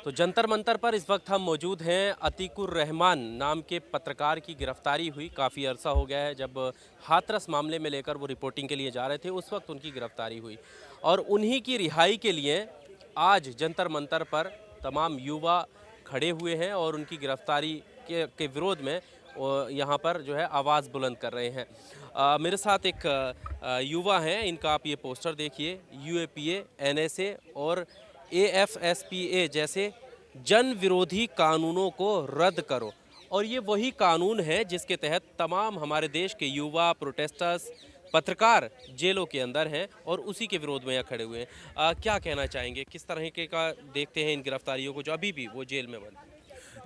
तो जंतर मंतर पर इस वक्त हम मौजूद हैं। अतीकुर रहमान नाम के पत्रकार की गिरफ्तारी हुई। काफ़ी अरसा हो गया है जब हाथरस मामले में लेकर वो रिपोर्टिंग के लिए जा रहे थे, उस वक्त उनकी गिरफ्तारी हुई और उन्हीं की रिहाई के लिए आज जंतर मंतर पर तमाम युवा खड़े हुए हैं और उनकी गिरफ्तारी के विरोध में यहाँ पर जो है आवाज़ बुलंद कर रहे हैं। मेरे साथ एक युवा हैं, इनका आप ये पोस्टर देखिए। यूएपीए, एनएसए और एएफएसपीए जैसे जन विरोधी कानूनों को रद्द करो। और ये वही कानून है जिसके तहत तमाम हमारे देश के युवा, प्रोटेस्टर्स, पत्रकार जेलों के अंदर हैं और उसी के विरोध में यहाँ खड़े हुए हैं। क्या कहना चाहेंगे, किस तरह के का देखते हैं इन गिरफ्तारियों को जो अभी भी वो जेल में बंद हैं?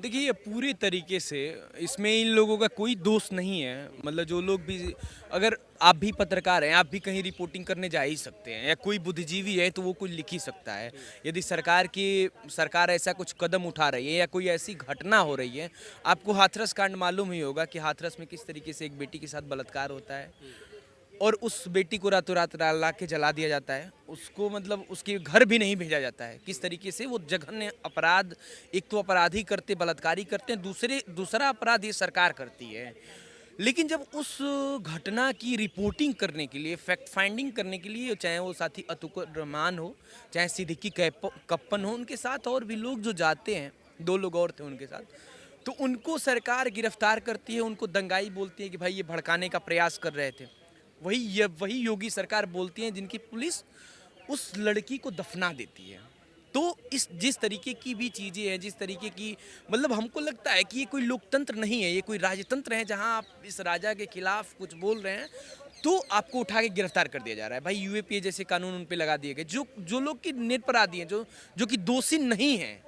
देखिए, ये पूरी तरीके से इसमें इन लोगों का कोई दोष नहीं है। मतलब जो लोग भी, अगर आप भी पत्रकार हैं, आप भी कहीं रिपोर्टिंग करने जा ही सकते हैं, या कोई बुद्धिजीवी है तो वो कुछ लिख ही सकता है। यदि सरकार ऐसा कुछ कदम उठा रही है या कोई ऐसी घटना हो रही है, आपको हाथरस कांड मालूम ही होगा कि हाथरस में किस तरीके से एक बेटी के साथ बलात्कार होता है और उस बेटी को रातों रात ला के जला दिया जाता है। उसको मतलब उसके घर भी नहीं भेजा जाता है। किस तरीके से वो जघन्य अपराध, एक तो अपराधी करते, बलात्कारी करते हैं, दूसरा अपराध ये सरकार करती है। लेकिन जब उस घटना की रिपोर्टिंग करने के लिए, फैक्ट फाइंडिंग करने के लिए, चाहे वो साथी अतुकुर रहमान हो, चाहे सिद्दीकी कप्पन हो, उनके साथ और भी लोग जो जाते हैं, 2 लोग और थे उनके साथ, तो उनको सरकार गिरफ्तार करती है, उनको दंगाई बोलती है कि भाई ये भड़काने का प्रयास कर रहे थे। वही योगी सरकार बोलती है जिनकी पुलिस उस लड़की को दफना देती है। तो इस जिस तरीके की भी चीज़ें हैं, जिस तरीके की, मतलब हमको लगता है कि ये कोई लोकतंत्र नहीं है, ये कोई राजतंत्र है जहां आप इस राजा के खिलाफ कुछ बोल रहे हैं तो आपको उठा के गिरफ्तार कर दिया जा रहा है। भाई यूएपीए जैसे कानून उन पे लगा दिए गए, जो जो लोग की निरपराधी हैं, जो कि दोषी नहीं हैं,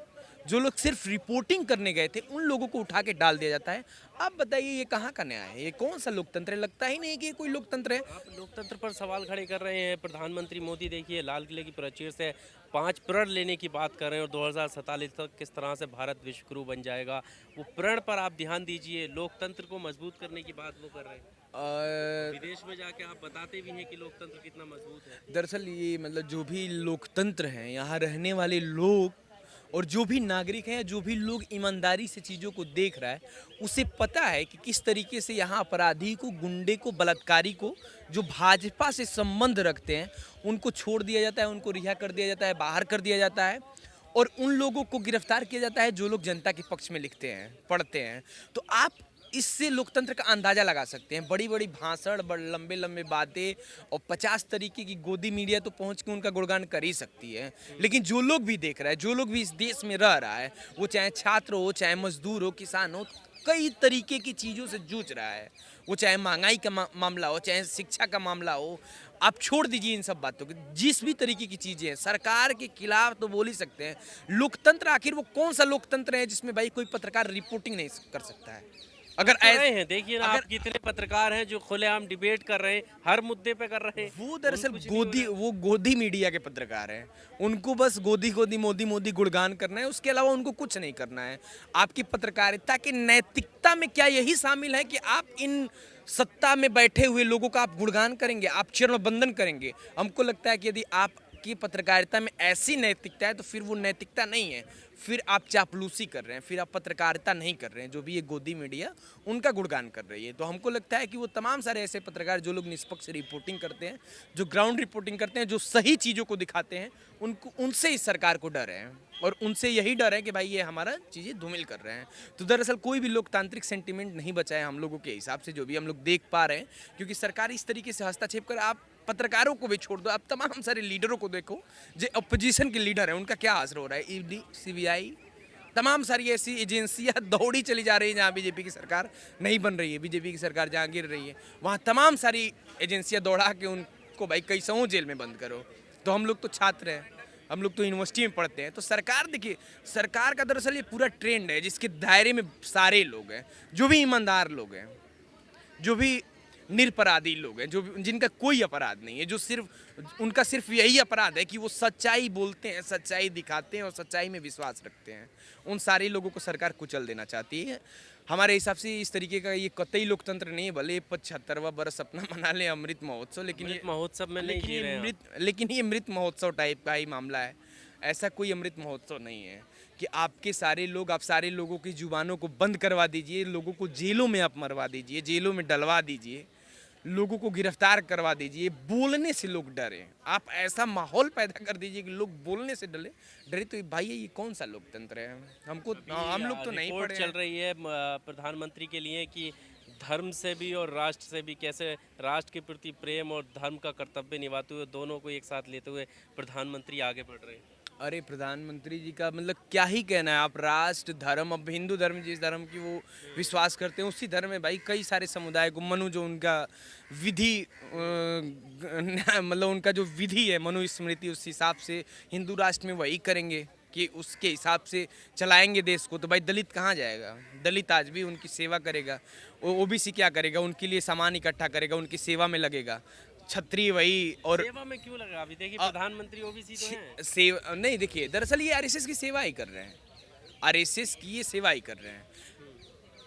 जो लोग सिर्फ रिपोर्टिंग करने गए थे, उन लोगों को उठा के डाल दिया जाता है। आप बताइए ये कहाँ का न्याय है? ये कौन सा लोकतंत्र है? लगता ही नहीं कि ये कोई लोकतंत्र है। आप लोकतंत्र पर सवाल खड़े कर रहे हैं। प्रधानमंत्री मोदी देखिए लाल किले की प्राचीर से 5 प्रण लेने की बात कर रहे हैं और 2047 तक किस तरह से भारत विश्व गुरु बन जाएगा। वो प्रण पर आप ध्यान दीजिए। लोकतंत्र को मजबूत करने की बात वो कर रहे हैं। विदेश में जाके आप बताते भी हैं कि लोकतंत्र कितना मजबूत है। दरअसल ये मतलब जो भी लोकतंत्र हैं, यहाँ रहने वाले लोग और जो भी नागरिक हैं, जो भी लोग ईमानदारी से चीज़ों को देख रहा है, उसे पता है कि किस तरीके से यहाँ अपराधी को, गुंडे को, बलात्कारी को, जो भाजपा से संबंध रखते हैं, उनको छोड़ दिया जाता है, उनको रिहा कर दिया जाता है, बाहर कर दिया जाता है और उन लोगों को गिरफ्तार किया जाता है जो लोग जनता के पक्ष में लिखते हैं, पढ़ते हैं। तो आप इससे लोकतंत्र का अंदाजा लगा सकते हैं। बड़ी बड़ी भाषण, लंबे लंबे बातें और 50 तरीके की गोदी मीडिया तो पहुंच के उनका गुणगान कर ही सकती है। लेकिन जो लोग भी देख रहा है, जो लोग भी इस देश में रह रहा है, वो चाहे छात्र हो, चाहे मजदूर हो, किसान हो, कई तरीके की चीज़ों से जूझ रहा है। वो चाहे महंगाई का मामला हो, चाहे शिक्षा का मामला हो, आप छोड़ दीजिए इन सब बातों को। जिस भी तरीके की चीज़ें हैं, सरकार के खिलाफ तो बोल ही सकते हैं। लोकतंत्र आखिर वो कौन सा लोकतंत्र है जिसमें भाई कोई पत्रकार रिपोर्टिंग नहीं कर सकता है? अगर तो ऐसे रहे हैं, देखिए ना, आप कितने पत्रकार हैं जो खुलेआम डिबेट कर रहे हैं, हर मुद्दे पे कर रहे हैं। वो दरअसल कुछ नहीं हो रहा है। वो गोदी मीडिया के पत्रकार हैं। उनको बस गोदी गोदी मोदी मोदी गुणगान करना है, उसके अलावा उनको कुछ नहीं करना है। आपकी पत्रकारिता की नैतिकता में क्या यही शामिल है कि आप इन सत्ता में बैठे हुए लोगों का आप गुणगान करेंगे, आप चरण बंदन करेंगे? हमको लगता है कि यदि आपकी पत्रकारिता में ऐसी नैतिकता है तो फिर वो नैतिकता नहीं है, फिर आप चापलूसी कर रहे हैं, फिर आप पत्रकारिता नहीं कर रहे हैं। जो भी ये गोदी मीडिया उनका गुणगान कर रही है, तो हमको लगता है कि वो तमाम सारे ऐसे पत्रकार जो लोग निष्पक्ष रिपोर्टिंग करते हैं, जो ग्राउंड रिपोर्टिंग करते हैं, जो सही चीज़ों को दिखाते हैं, उनको, उनसे इस सरकार को डर है और उनसे यही डर है कि भाई ये हमारा चीज़ें धूमिल कर रहे हैं। तो दरअसल कोई भी लोकतांत्रिक सेंटिमेंट नहीं बचा है हम लोगों के हिसाब से, जो भी हम लोग देख पा रहे हैं, क्योंकि सरकार इस तरीके से हस्तक्षेप कर, आप पत्रकारों को भी छोड़ दो, आप तमाम सारे लीडरों को देखो, जो अपोजिशन के लीडर हैं, उनका क्या असर हो रहा है। ईडी, सीबीआई, तमाम सारी ऐसी एजेंसियां दौड़ी चली जा रही है जहां बीजेपी की सरकार नहीं बन रही है, बीजेपी की सरकार जहां गिर रही है, वहां तमाम सारी एजेंसियां दौड़ा के उनको भाई कैसों जेल में बंद करो। तो हम लोग तो छात्र हैं, हम लोग तो यूनिवर्सिटी में पढ़ते हैं। तो सरकार, देखिए, सरकार का दरअसल ये पूरा ट्रेंड है जिसके दायरे में सारे लोग हैं, जो भी ईमानदार लोग हैं, जो भी निरपराधी लोग हैं, जो जिनका कोई अपराध नहीं है, जो सिर्फ उनका सिर्फ यही अपराध है कि वो सच्चाई बोलते हैं, सच्चाई दिखाते हैं और सच्चाई में विश्वास रखते हैं, उन सारे लोगों को सरकार कुचल देना चाहती है। हमारे हिसाब से इस तरीके का ये कतई लोकतंत्र नहीं है। भले 75वां बरस अपना मना ले अमृत महोत्सव, लेकिन अमृत महोत्सव में नहीं जी रहे हैं आप। लेकिन ये अमृत महोत्सव टाइप का ही मामला है। ऐसा कोई अमृत महोत्सव नहीं है, कि आपके सारे लोग, आप सारे लोगों की जुबानों को बंद करवा दीजिए, लोगों को जेलों में आप मरवा दीजिए, जेलों में डलवा दीजिए, लोगों को गिरफ्तार करवा दीजिए, बोलने से लोग डरे। आप ऐसा माहौल पैदा कर दीजिए कि लोग बोलने से डरे तो भाई ये कौन सा लोकतंत्र है? हम लोग तो नहीं रिपोर्ट पढ़े चल हैं। रही है प्रधानमंत्री के लिए कि धर्म से भी और राष्ट्र से भी कैसे राष्ट्र के प्रति प्रेम और धर्म का कर्तव्य निभाते हुए दोनों को एक साथ लेते हुए प्रधानमंत्री आगे बढ़ रहे हैं। अरे प्रधानमंत्री जी का मतलब क्या ही कहना है। आप राष्ट्र, धर्म, अब हिंदू धर्म जिस धर्म की वो विश्वास करते हैं उसी धर्म में भाई कई सारे समुदाय को मनु जो उनका विधि मतलब उनका जो विधि है मनु स्मृति, उस हिसाब से हिंदू राष्ट्र में वही करेंगे कि उसके हिसाब से चलाएंगे देश को। तो भाई दलित कहाँ जाएगा? दलित आज भी उनकी सेवा करेगा। ओबीसी क्या करेगा? उनके लिए सामान इकट्ठा करेगा, उनकी सेवा में लगेगा। छत्री वही और सेवा में क्यों लगा? अभी देखिए प्रधानमंत्री ओबीसी तो हैं। सेव नहीं, देखिए दरअसल ये आरएसएस की सेवा ही कर रहे हैं। आरएसएस की ये सेवा ही कर रहे हैं,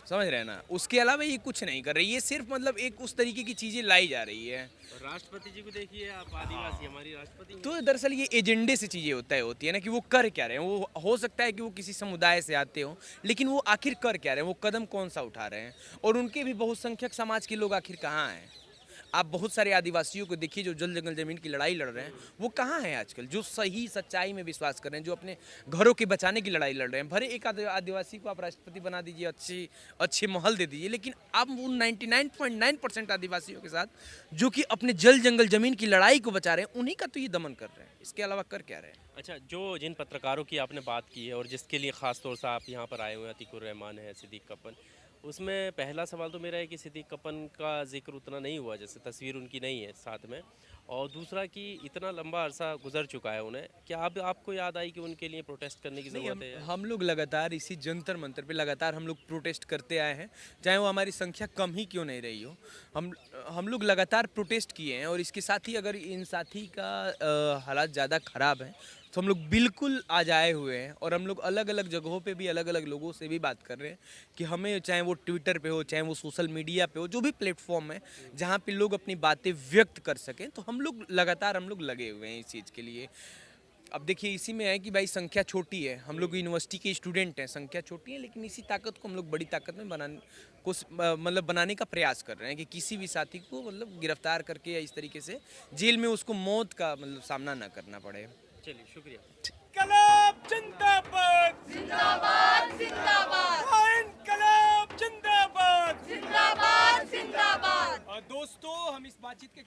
समझ रहे हैं ना? उसके अलावा ये कुछ नहीं कर रहे। ये सिर्फ मतलब एक उस तरीके की चीजें लाई जा रही है। राष्ट्रपति जी को देखिए आप, आदिवासी हमारी राष्ट्रपति हैं। तो दरअसल ये एजेंडे से चीजें तय होती है ना कि वो कर क्या रहे हैं। वो हो सकता है कि वो किसी समुदाय से आते हो, लेकिन वो आखिर कर क्या रहे हैं, वो कदम कौन सा उठा रहे हैं, और उनके भी बहुसंख्यक समाज के लोग आखिर कहाँ हैं। आप बहुत सारे आदिवासियों को देखिए जो जल जंगल जमीन की लड़ाई लड़ रहे हैं, वो कहाँ हैं आजकल? जो सही सच्चाई में विश्वास कर रहे हैं, जो अपने घरों के बचाने की लड़ाई लड़ रहे हैं। भले एक आदिवासी को आप राष्ट्रपति बना दीजिए, अच्छे महल दे दीजिए, लेकिन आप उन 99.9% आदिवासियों के साथ जो कि अपने जल जंगल जमीन की लड़ाई को बचा रहे हैं, उन्हीं का तो ये दमन कर रहे हैं। इसके अलावा कर क्या रहे हैं? अच्छा, जो जिन पत्रकारों की आपने बात की है और जिसके लिए ख़ास तौर से आप यहाँ पर आए हुए हैं, अतीकुर रहमान है, सिद्दीक कप्पन, उसमें पहला सवाल तो मेरा है कि सिद्दीक कप्पन का जिक्र उतना नहीं हुआ, जैसे तस्वीर उनकी नहीं है साथ में, और दूसरा कि इतना लंबा अरसा गुजर चुका है उन्हें, क्या अब आपको याद आई कि उनके लिए प्रोटेस्ट करने की ज़रूरत है? हम लोग लगातार इसी जंतर मंतर पे लगातार हम लोग प्रोटेस्ट करते आए हैं, चाहे वो हमारी संख्या कम ही क्यों नहीं रही हो। हम लोग लगातार प्रोटेस्ट किए हैं, और इसके साथ ही अगर इन साथी का हालात ज़्यादा ख़राब हैं तो हम लोग बिल्कुल आज आए हुए हैं, और हम लोग अलग अलग जगहों पे भी अलग अलग लोगों से भी बात कर रहे हैं कि हमें, चाहे वो ट्विटर पे हो, चाहे वो सोशल मीडिया पे हो, जो भी प्लेटफॉर्म है जहाँ पे लोग अपनी बातें व्यक्त कर सकें, तो हम लोग लगातार लगे हुए हैं इस चीज़ के लिए। अब देखिए इसी में है कि भाई संख्या छोटी है, हम लोग यूनिवर्सिटी के स्टूडेंट हैं, संख्या छोटी है, लेकिन इसी ताकत को हम लोग बड़ी ताकत में बनाने का प्रयास कर रहे हैं कि किसी भी साथी को मतलब गिरफ्तार करके या इस तरीके से जेल में उसको मौत का मतलब सामना ना करना पड़े। चलिए, शुक्रिया। इनकलाब जिंदाबाद, जिंदाबाद जिंदाबाद इनकलाब जिंदाबाद। जिंदाबाद जिंदाबाद। दोस्तों, हम इस बातचीत के